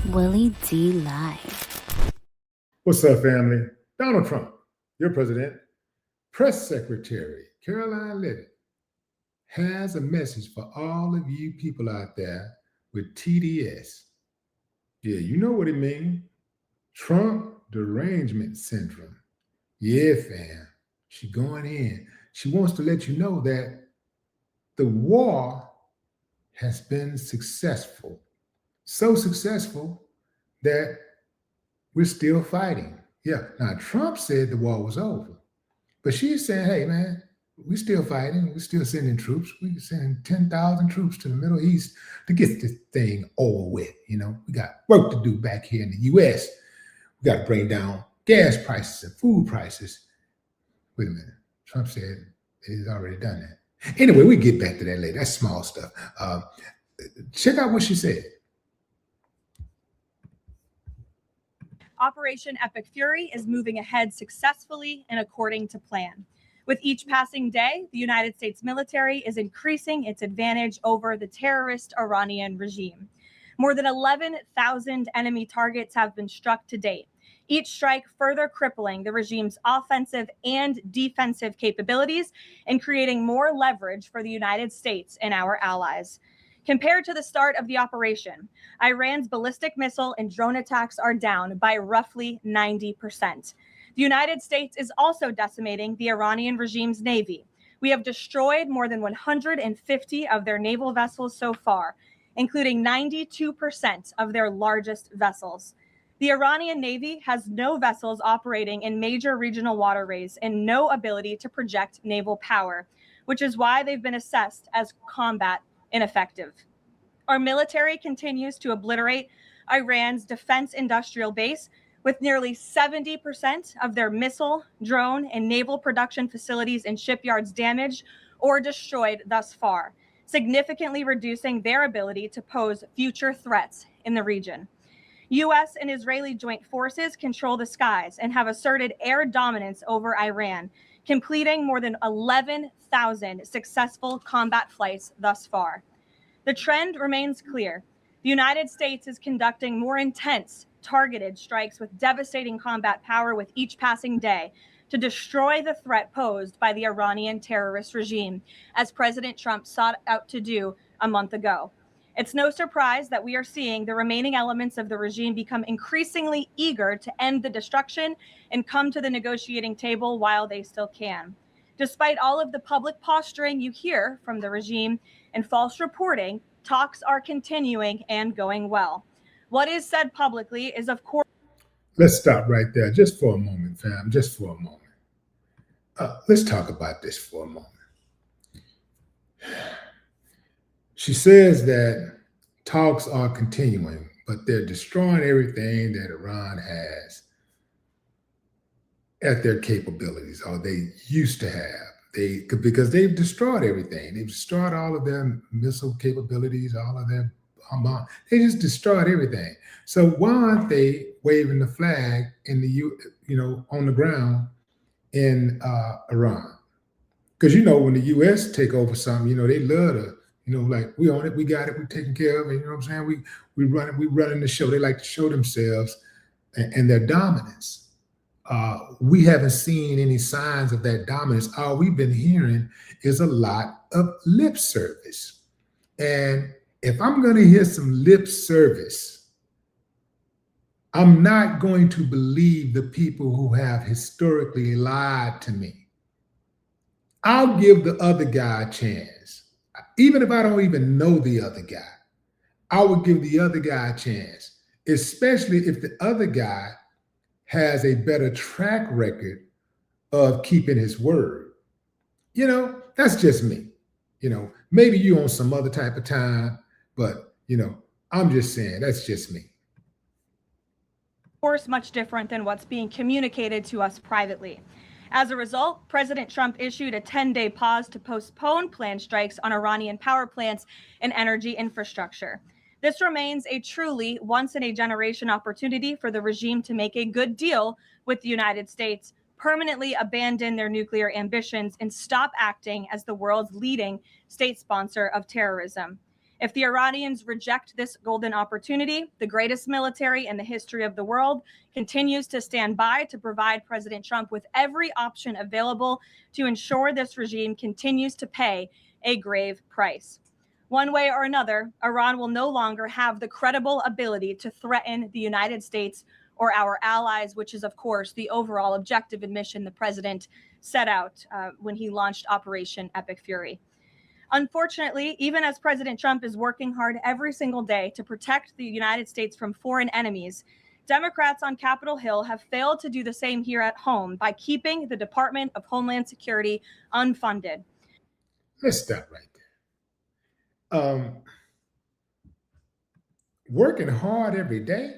Willie D Live. What's up, family? Donald Trump, your president, press secretary, Karoline Leavitt, has a message for all of you people out there with TDS. Yeah, you know what it means. Trump derangement syndrome. Yeah, fam. She going in. She wants to let you know that the war has been successful. So successful that we're still fighting. Yeah. Now, Trump said the war was over, but she's saying, hey, man, we're still fighting. We're still sending troops. We're sending 10,000 troops to the Middle East to get this thing over with. You know, we got work to do back here in the U.S. We got to bring down gas prices and food prices. Wait a minute. Trump said he's already done that. Anyway, we get back to that later. That's small stuff. Check out what she said. Operation Epic Fury is moving ahead successfully and according to plan. With each passing day, the United States military is increasing its advantage over the terrorist Iranian regime. More than 11,000 enemy targets have been struck to date, each strike further crippling the regime's offensive and defensive capabilities and creating more leverage for the United States and our allies. Compared to the start of the operation, Iran's ballistic missile and drone attacks are down by roughly 90%. The United States is also decimating the Iranian regime's navy. We have destroyed more than 150 of their naval vessels so far, including 92% of their largest vessels. The Iranian Navy has no vessels operating in major regional waterways and no ability to project naval power, which is why they've been assessed as combat ineffective. Our military continues to obliterate Iran's defense industrial base, with nearly 70% of their missile, drone, and naval production facilities and shipyards damaged or destroyed thus far, significantly reducing their ability to pose future threats in the region. U.S. and Israeli joint forces control the skies and have asserted air dominance over Iran, completing more than 11,000 successful combat flights thus far. The trend remains clear. The United States is conducting more intense, targeted strikes with devastating combat power with each passing day to destroy the threat posed by the Iranian terrorist regime, as President Trump sought out to do a month ago. It's no surprise that we are seeing the remaining elements of the regime become increasingly eager to end the destruction and come to the negotiating table while they still can. Despite all of the public posturing you hear from the regime and false reporting, talks are continuing and going well. What is said publicly is, of course. Let's stop right there just for a moment, fam. Just for a moment. Let's talk about this for a moment. She says that talks are continuing, but they're destroying everything that Iran has at their capabilities, or they used to have. Because they've destroyed everything. They've destroyed all of their missile capabilities, all of their they just destroyed everything. So why aren't they waving the flag in on the ground in Iran? Because when the U.S. take over something, they love to, like, we own it, we got it, we're taking care of it. You know what I'm saying? We running the show. They like to show themselves and their dominance. We haven't seen any signs of that dominance. All we've been hearing is a lot of lip service. And if I'm going to hear some lip service, I'm not going to believe the people who have historically lied to me. I'll give the other guy a chance. Even if I don't even know the other guy, I would give the other guy a chance, especially if the other guy has a better track record of keeping his word. That's just me. Maybe you on some other type of time, but, I'm just saying, that's just me. Of course, much different than what's being communicated to us privately. As a result, President Trump issued a 10-day pause to postpone planned strikes on Iranian power plants and energy infrastructure. This remains a truly once-in-a-generation opportunity for the regime to make a good deal with the United States, permanently abandon their nuclear ambitions, and stop acting as the world's leading state sponsor of terrorism. If the Iranians reject this golden opportunity, the greatest military in the history of the world continues to stand by to provide President Trump with every option available to ensure this regime continues to pay a grave price. One way or another, Iran will no longer have the credible ability to threaten the United States or our allies, which is, of course, the overall objective and mission the president set out when he launched Operation Epic Fury. Unfortunately, even as President Trump is working hard every single day to protect the United States from foreign enemies, Democrats on Capitol Hill have failed to do the same here at home by keeping the Department of Homeland Security unfunded. Let's stop right there. Working hard every day?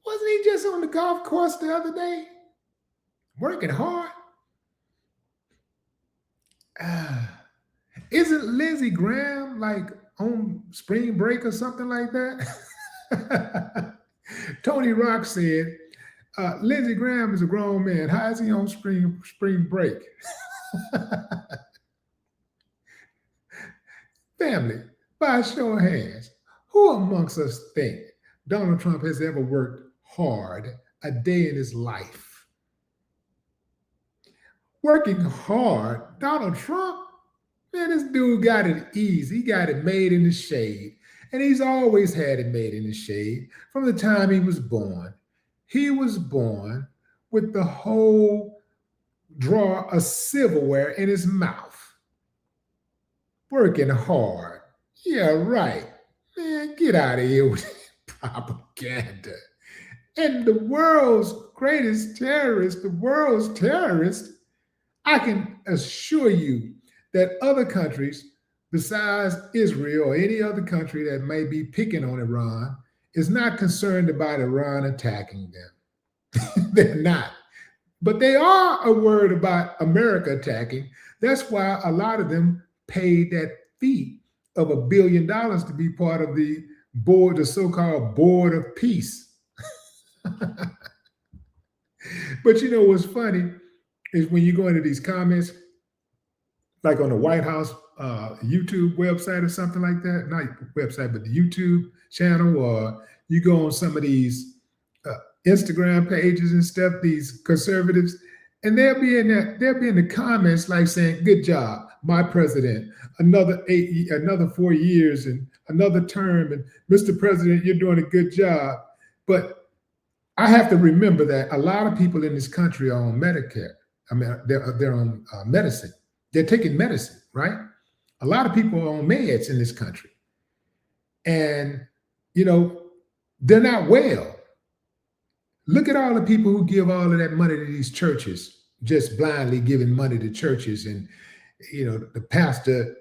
Wasn't he just on the golf course the other day? Working hard? Isn't Lindsey Graham like on spring break or something like that? Tony Rock said, Lindsey Graham is a grown man. How is he on spring break? Family, by a show of hands, who amongst us think Donald Trump has ever worked hard a day in his life? Working hard, Donald Trump? Man, this dude got it easy. He got it made in the shade. And he's always had it made in the shade from the time he was born. He was born with the whole drawer of silverware in his mouth. Working hard. Yeah, right. Man, get out of here with propaganda. And the world's greatest terrorist, I can assure you that other countries besides Israel or any other country that may be picking on Iran is not concerned about Iran attacking them. They're not. But they are worried about America attacking. That's why a lot of them paid that fee of $1 billion to be part of the board, the so-called Board of Peace. But you know what's funny is when you go into these comments, like on the White House YouTube website or something like that, not website, but the YouTube channel, or you go on some of these Instagram pages and stuff, these conservatives, and they'll be in the comments like saying, "Good job, my president, another 4 years and another term, and Mr. President, you're doing a good job." But I have to remember that a lot of people in this country are on Medicare. I mean, they're on medicine. They're taking medicine, right? A lot of people are on meds in this country. And, you know, they're not well. Look at all the people who give all of that money to these churches, just blindly giving money to churches. And, you know, the pastor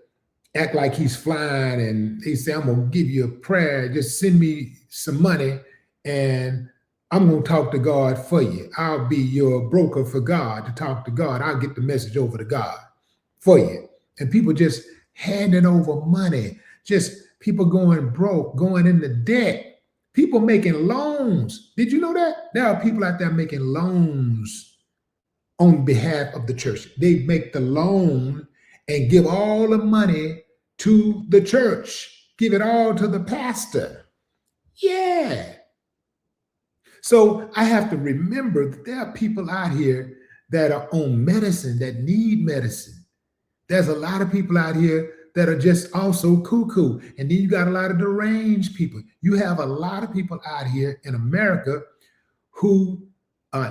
act like he's flying and he say, "I'm going to give you a prayer. Just send me some money and I'm going to talk to God for you. I'll be your broker for God to talk to God. I'll get the message over to God for you." And people just handing over money, just people going broke, going into debt, people making loans. Did you know that? There are people out there making loans on behalf of the church. They make the loan and give all the money to the church, give it all to the pastor. Yeah. So I have to remember that there are people out here that are on medicine, that need medicine. There's a lot of people out here that are just also cuckoo. And then you got a lot of deranged people. You have a lot of people out here in America who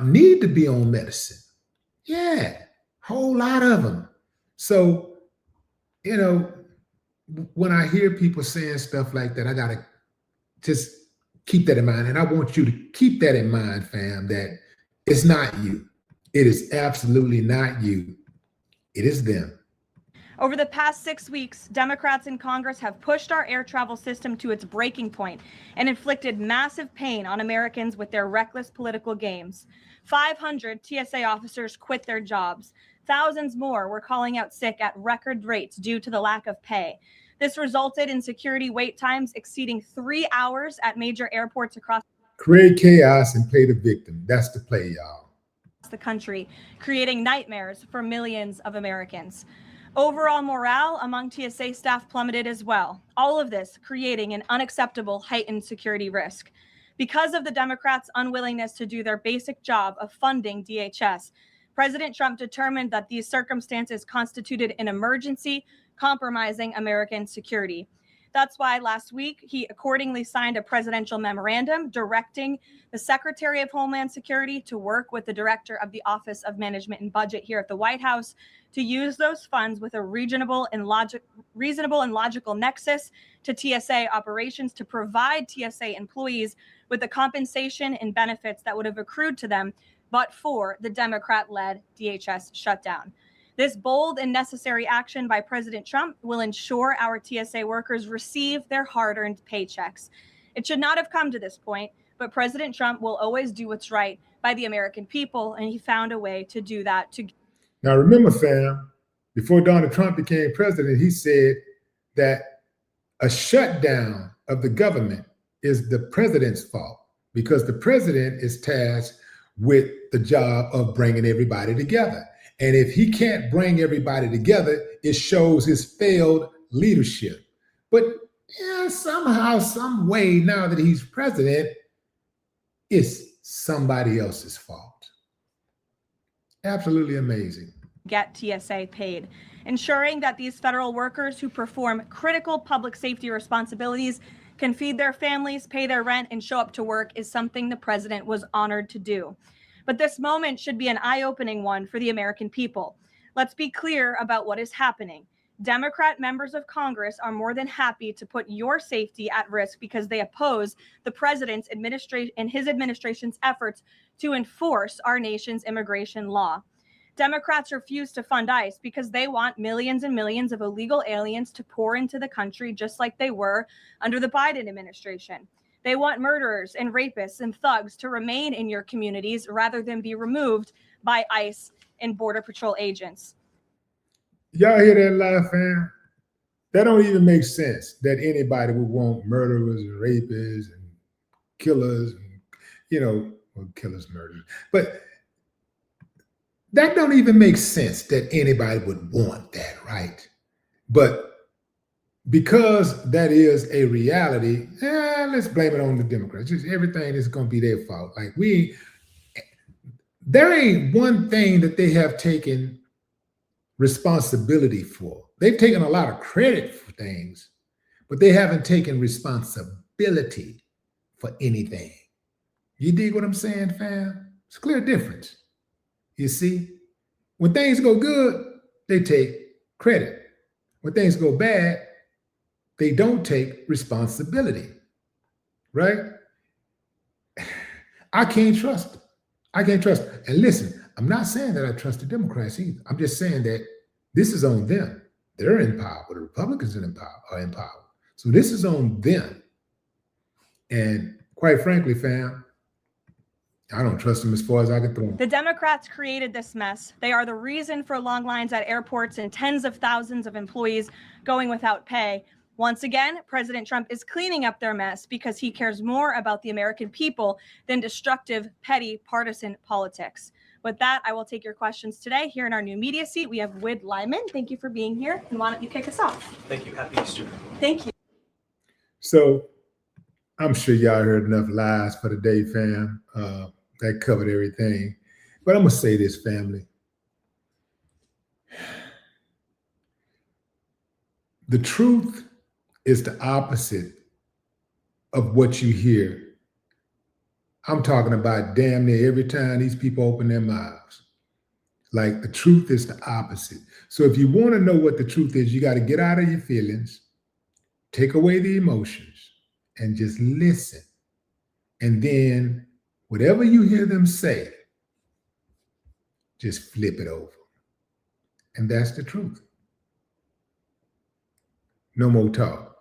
need to be on medicine. Yeah, whole lot of them. So, you know, when I hear people saying stuff like that, I got to just keep that in mind. And I want you to keep that in mind, fam, that it's not you. It is absolutely not you. It is them. Over the past 6 weeks, Democrats in Congress have pushed our air travel system to its breaking point and inflicted massive pain on Americans with their reckless political games. 500 TSA officers quit their jobs. Thousands more were calling out sick at record rates due to the lack of pay. This resulted in security wait times exceeding 3 hours at major airports across create chaos and play the victim. That's the play, y'all. The country, creating nightmares for millions of Americans. Overall morale among TSA staff plummeted as well. All of this creating an unacceptable heightened security risk. Because of the Democrats' unwillingness to do their basic job of funding DHS, President Trump determined that these circumstances constituted an emergency, compromising American security. That's why last week he accordingly signed a presidential memorandum directing the Secretary of Homeland Security to work with the Director of the Office of Management and Budget here at the White House to use those funds with a reasonable and logical nexus to TSA operations to provide TSA employees with the compensation and benefits that would have accrued to them but for the Democrat-led DHS shutdown. This bold and necessary action by President Trump will ensure our TSA workers receive their hard-earned paychecks. It should not have come to this point, but President Trump will always do what's right by the American people, and he found a way to do that. Now remember, fam, before Donald Trump became president, he said that a shutdown of the government is the president's fault because the president is tasked with the job of bringing everybody together. And if he can't bring everybody together, it shows his failed leadership. But somehow, some way, now that he's president, it's somebody else's fault. Absolutely amazing. Get TSA paid. Ensuring that these federal workers who perform critical public safety responsibilities can feed their families, pay their rent, and show up to work is something the president was honored to do. But this moment should be an eye-opening one for the American people. Let's be clear about what is happening. Democrat members of Congress are more than happy to put your safety at risk because they oppose the president's administration and his administration's efforts to enforce our nation's immigration law. Democrats refuse to fund ICE because they want millions and millions of illegal aliens to pour into the country just like they were under the Biden administration. They want murderers and rapists and thugs to remain in your communities rather than be removed by ICE and Border Patrol agents. Y'all hear that lie, fam? That don't even make sense that anybody would want murderers and rapists and killers and, killers, murderers. But that don't even make sense that anybody would want that, right? But because that is a reality, let's blame it on the Democrats. Just everything is going to be their fault. Like there ain't one thing that they have taken responsibility for. They've taken a lot of credit for things, but they haven't taken responsibility for anything. You dig what I'm saying, fam? It's a clear difference. You see, when things go good, they take credit. When things go bad, they don't take responsibility, right? I can't trust them. I can't trust them. And listen, I'm not saying that I trust the Democrats either. I'm just saying that this is on them. They're in power. The Republicans are in power. So this is on them. And quite frankly, fam, I don't trust them as far as I can throw them. The Democrats created this mess. They are the reason for long lines at airports and tens of thousands of employees going without pay. Once again, President Trump is cleaning up their mess because he cares more about the American people than destructive, petty, partisan politics. With that, I will take your questions today. Here in our new media seat, we have Willie Lyman. Thank you for being here. And why don't you kick us off? Thank you. Happy Easter. Thank you. So I'm sure y'all heard enough lies for the day, fam. That covered everything. But I'm going to say this, family. The truth is the opposite of what you hear. I'm talking about damn near every time these people open their mouths. Like, the truth is the opposite. So if you want to know what the truth is, you got to get out of your feelings, take away the emotions, and just listen. And then whatever you hear them say, just flip it over. And that's the truth. No more talk.